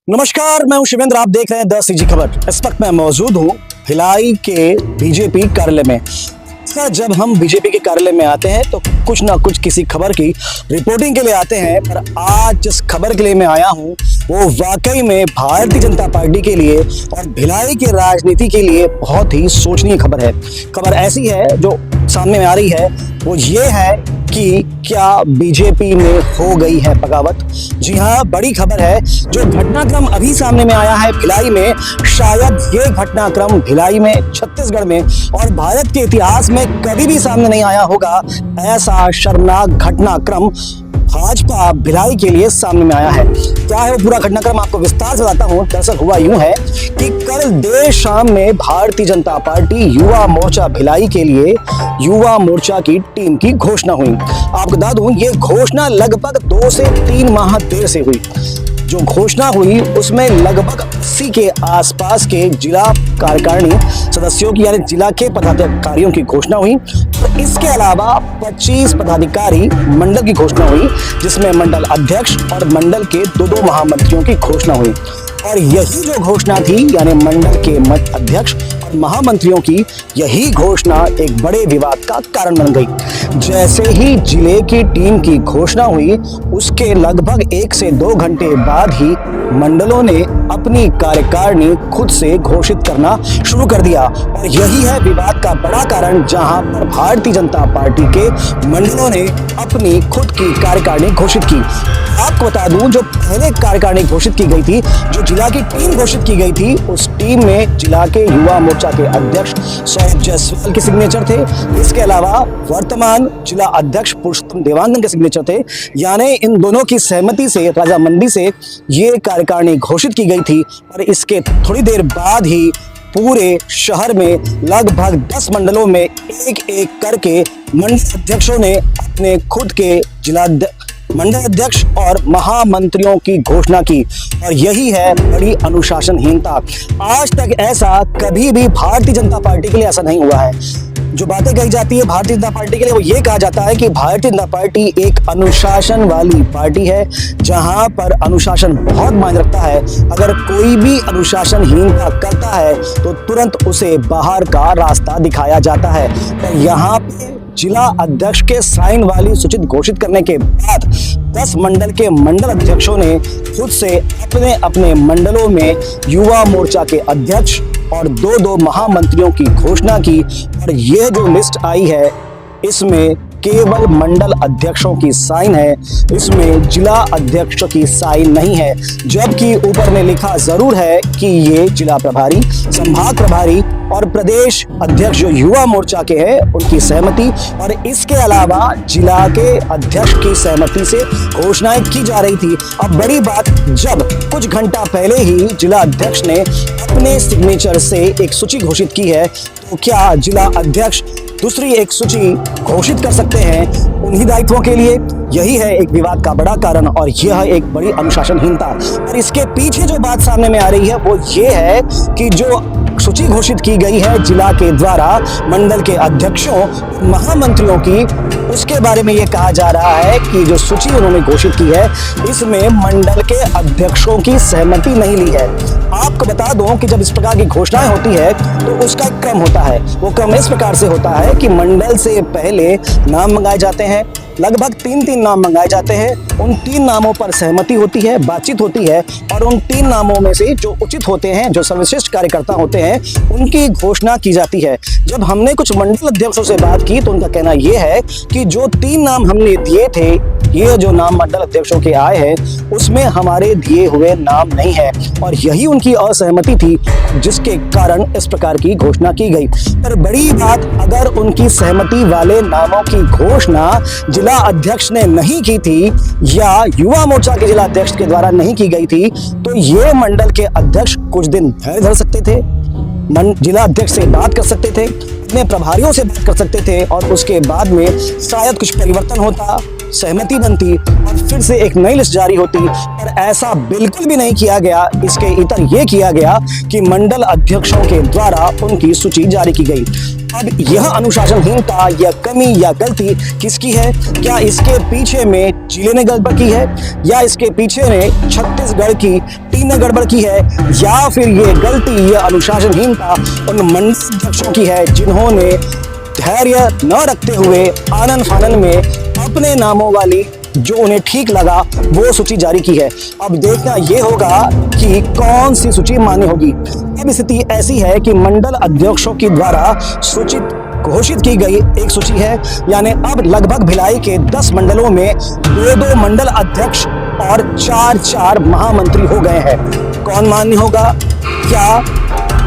नमस्कार, मैं हूं शिवेंद्र। आप देख रहे हैं 10 खबर। इस वक्त मैं मौजूद हूं भिलाई के बीजेपी कार्यालय में। जब हम बीजेपी के कार्यालय में आते हैं तो कुछ ना कुछ किसी खबर की रिपोर्टिंग के लिए आते हैं, पर आज जिस खबर के लिए मैं आया हूं वो वाकई में भारतीय जनता पार्टी के लिए और भिलाई के राजनीति के लिए बहुत ही सोचनीय खबर है। खबर ऐसी है जो सामने में आ रही है वो ये है कि क्या बीजेपी में हो गई है बगावत। जी हाँ, बड़ी खबर है। जो घटनाक्रम अभी सामने में आया है भिलाई में, शायद ये घटनाक्रम भिलाई में, छत्तीसगढ़ में और भारत के इतिहास में कभी भी सामने नहीं आया होगा। ऐसा शर्मनाक घटनाक्रम भाजपा भिलाई के लिए सामने में आया है। क्या है वो पूरा घटनाक्रम, आपको विस्तार से बताता हूँ। दरअसल हुआ यूं है कि कल देर शाम में भारतीय जनता पार्टी युवा मोर्चा भिलाई के लिए युवा मोर्चा की टीम की घोषणा हुई। आपको बता दूं, ये घोषणा लगभग 2 से 3 माह देर से हुई। जो घोषणा हुई उसमें लगभग 80 के आसपास के जिला कार्यकारिणी सदस्यों की, यानी जिला के पदाधिकारियों की घोषणा हुई। तो इसके अलावा 25 पदाधिकारी मंडल की घोषणा हुई, जिसमें मंडल अध्यक्ष और मंडल के 2 महामंत्रियों की घोषणा हुई। और यही जो घोषणा थी, यानी मंडल के अध्यक्ष और महामंत्रियों की यही घोषणा एक बड़े विवाद का कारण बन गई। जैसे ही जिले की टीम की घोषणा हुई उसके लगभग 1 से 2 घंटे बाद ही मंडलों ने अपनी कार्यकारिणी खुद से घोषित करना शुरू कर दिया। और यही है विवाद का बड़ा कारण, जहां पर भारतीय जनता पार्टी के मंडलों ने अपनी खुद की कार्यकारिणी घोषित की। आपको बता दूं, जो पहले कार्यकारिणी घोषित की गई थी, जो जिला की टीम घोषित की गई थी, उस टीम में जिला के युवा मोर्चा के अध्यक्ष सौरभ जायसवाल के सिग्नेचर थे। इसके अलावा वर्तमान जिला अध्यक्ष पुरुषोत्तम देवांगन के सिग्नेचर थे। यानी इन दोनों की सहमति से, राजामंडी से ये कार्यकारिणी घोषित की गई थी। और इसके थोड़ी देर बाद ही पूरे शहर में लगभग 10 मंडलों में एक करके मंडल अध्यक्षों ने अपने खुद के जिला मंडल अध्यक्ष और महामंत्रियों की घोषणा की। और यही है बड़ी अनुशासनहीनता। आज तक ऐसा कभी भी भारतीय जनता पार्टी के लिए ऐसा नहीं हुआ है। जो बातें कही जाती है भारतीय जनता पार्टी के लिए, वो ये कहा जाता है कि भारतीय जनता पार्टी एक अनुशासन वाली पार्टी है, जहां पर अनुशासन बहुत मायने रखता है। अगर कोई भी अनुशासनहीनता करता है तो तुरंत उसे बाहर का रास्ता दिखाया जाता है। तो यहाँ पे जिला अध्यक्ष के साइन वाली सूची घोषित करने के बाद 10 मंडल के मंडल अध्यक्षों ने खुद से अपने अपने मंडलों में युवा मोर्चा के अध्यक्ष और 2 महामंत्रियों की घोषणा की। और यह जो लिस्ट आई है इसमें केवल मंडल अध्यक्षों की साइन है, इसमें जिला अध्यक्ष की साइन नहीं है। जबकि ऊपर में लिखा जरूर है कि ये जिला प्रभारी, संभाग प्रभारी और प्रदेश अध्यक्ष जो युवा मोर्चा के हैं उनकी सहमति, और इसके अलावा जिला के अध्यक्ष की सहमति से घोषणाएं की जा रही थी। अब बड़ी बात, जब कुछ घंटा पहले ही जिला अध्यक्ष ने अपने सिग्नेचर से एक सूची घोषित की है, तो क्या जिला अध्यक्ष दूसरी एक सूची घोषित कर सकते हैं उन्हीं दायित्वों के लिए? यही है एक विवाद का बड़ा कारण और यह है एक बड़ी अनुशासनहीनता। और इसके पीछे जो बात सामने में आ रही है वो ये है कि जो सूची घोषित की गई है जिला के द्वारा मंडल के अध्यक्षों, महामंत्रियों की, उसके बारे में ये कहा जा रहा है कि जो सूची उन्होंने घोषित की है इसमें मंडल के अध्यक्षों की सहमति नहीं ली है। आपको बता दूं कि जब इस प्रकार की घोषणाएं होती है तो उसका एक क्रम होता है। वो क्रम इस प्रकार से होता है कि मंडल से पहले नाम मंगाए जाते हैं, लगभग 3 नाम मंगाए जाते हैं। उन 3 नामों पर सहमति होती है, बातचीत होती है, और उन 3 नामों में से जो उचित होते हैं, जो सर्वश्रेष्ठ कार्यकर्ता होते हैं, उनकी घोषणा की जाती है। जब हमने कुछ मंडल अध्यक्षों से बात की तो उनका कहना यह है कि जो 3 नाम हमने दिए थे, ये जो नाम मंडल अध्यक्षों के आए हैं उसमें हमारे दिए हुए नाम नहीं है, और यही उनकी असहमति थी जिसके कारण इस प्रकार की घोषणा की गई। पर बड़ी बात, अगर उनकी सहमति वाले नामों की घोषणा जिला अध्यक्ष ने नहीं की थी या युवा मोर्चा के जिला अध्यक्ष के द्वारा नहीं की गई थी, तो ये मंडल के अध्यक्ष कुछ दिन धैर्य धर सकते थे, जिला अध्यक्ष से बात कर सकते थे, अपने प्रभारियों से बात कर सकते थे, और उसके बाद में शायद कुछ परिवर्तन होता, सहमति बनती और फिर से एक नई लिस्ट जारी होती, पर ऐसा बिल्कुल भी नहीं किया गया। इसके इतर ये किया गया कि मंडल अध्यक्षों के द्वारा उनकी सूची जारी की गई। अब यह अनुशासनहीनता या कमी या गलती किसकी है? क्या इसके पीछे में जिले ने गड़बड़ की है, या इसके पीछे में छत्तीसगढ़ की टीम ने गड़बड़ की है, या फिर ये गलती या अनुशासनहीनता उन मंडल अध्यक्षों की है जिन्होंने धैर्य न रखते हुए आनन फानन में अपने नामों वाली जो उन्हें ठीक लगा वो सूची जारी की है। अब देखना ये होगा कि कौन सी सूची मान्य होगी। अब स्थिति ऐसी है कि मंडल अध्यक्षों के द्वारा सूचित घोषित की गई एक सूची है, यानी अब लगभग भिलाई के 10 मंडलों में 2-2 मंडल अध्यक्ष और 4-4 महामंत्री हो गए हैं। कौन मान्य होगा? क्या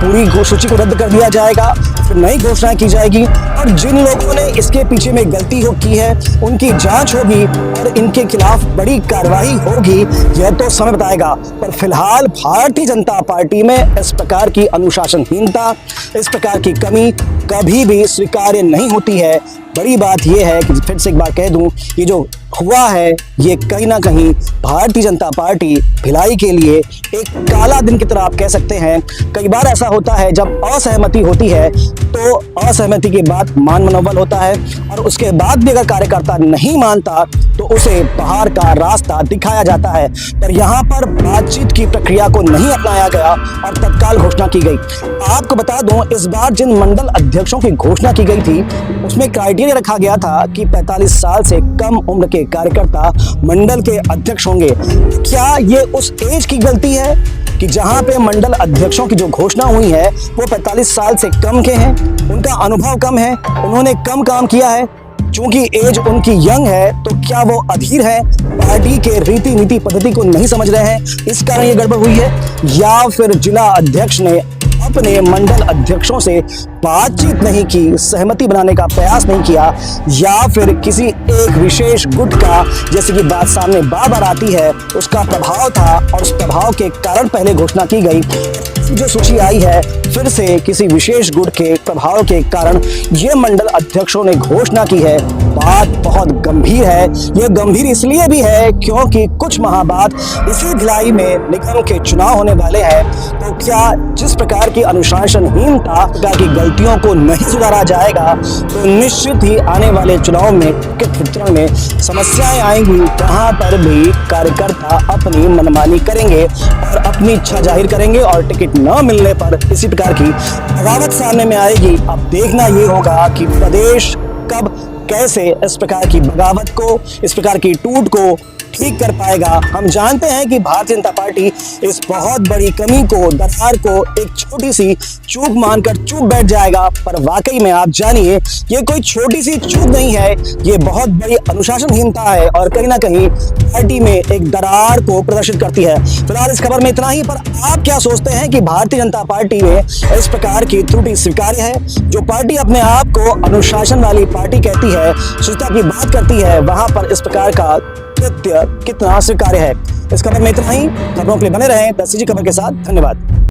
पूरी सूची को रद्द कर दिया जाएगा, फिर नई घोषणा की जाएगी, और जिन लोगों ने इसके पीछे में गलती की है उनकी जांच होगी और इनके खिलाफ बड़ी कार्रवाई होगी, यह तो समय बताएगा। पर फिलहाल भारतीय जनता पार्टी में इस प्रकार की अनुशासनहीनता, इस प्रकार की कमी कभी भी स्वीकार्य नहीं होती है। बड़ी बात यह है कि फिर से एक बार कह दूं, ये जो हुआ है ये कहीं ना कहीं भारतीय जनता पार्टी भिलाई के लिए एक काला दिन की तरह आप कह सकते हैं। कई बार ऐसा होता है जब असहमति होती है तो असहमति के बाद मान मनोबल होता है, और उसके बाद भी अगर कार्यकर्ता नहीं मानता तो उसे बाहर का रास्ता दिखाया जाता है। पर यहाँ पर बातचीत की प्रक्रिया को नहीं अपनाया गया और तत्काल घोषणा की गई। आपको बता दूं, इस बार जिन मंडल अध्यक्षों की घोषणा की गई थी उसमें क्राइटेरिया रखा गया था कि 45 साल से कम उम्र के कार्यकर्ता मंडल के अध्यक्ष होंगे। क्या ये उस एज की गलती है कि जहां पे मंडल अध्यक्षों की जो घोषणा हुई है वो 45 साल से कम के हैं, उनका अनुभव कम है, उन्होंने कम काम किया है, चूंकि एज उनकी यंग है तो क्या वो अधीर है, पार्टी के रीति नीति पद्धति को नहीं समझ रहे हैं, इस कारण ये गड़बड़ हुई है? या फिर जिला अध्यक्ष ने अपने मंडल अध्यक्षों से बातचीत नहीं की, सहमति बनाने का प्रयास नहीं किया, या फिर किसी एक विशेष गुट का, जैसे कि बात सामने बार बार आती है, उसका प्रभाव था और उस प्रभाव के कारण पहले घोषणा की गई। जो सूची आई है फिर से किसी विशेष गुट के प्रभाव के कारण ये मंडल अध्यक्षों ने घोषणा की है। बात बहुत गंभीर है। यह गंभीर इसलिए भी है क्योंकि कुछ माह बाद इसी भिलाई में निगम के चुनाव होने वाले हैं। तो क्या जिस प्रकार की अनुशासनहीनता, प्रकार की गलतियों को नहीं सुधारा जाएगा तो निश्चित ही आने वाले चुनाव में टिकट वितरण में समस्याएं आएंगी। वहां पर भी कार्यकर्ता अपनी मनमानी करेंगे और अपनी इच्छा जाहिर करेंगे, और टिकट न मिलने पर इसी प्रकार की बगावत सामने में आएगी। अब देखना ये होगा कि प्रदेश कब कैसे इस प्रकार की बगावत को, इस प्रकार की टूट को ठीक कर पाएगा। हम जानते हैं कि भारतीय जनता पार्टी इस बहुत बड़ी कमी को, दरार को एक छोटी सी चूक मानकर चुप बैठ जाएगा, पर वाकई में आप जानिए ये कोई छोटी सी चूक नहीं है, ये बहुत बड़ी अनुशासनहीनता है और कहीं ना कहीं पार्टी में एक दरार को प्रदर्शित करती है। फिलहाल इस खबर में इतना ही, पर आप क्या सोचते हैं कि भारतीय जनता पार्टी में इस प्रकार की त्रुटि स्वीकार्य है? जो पार्टी अपने आप को अनुशासन वाली पार्टी कहती है, शुचिता की बात करती है, वहां पर इस प्रकार का कृत्य कितना स्वीकार्य है? इस खबर में इतना ही। खबरों के लिए बने रहें 10 खबर के साथ। धन्यवाद।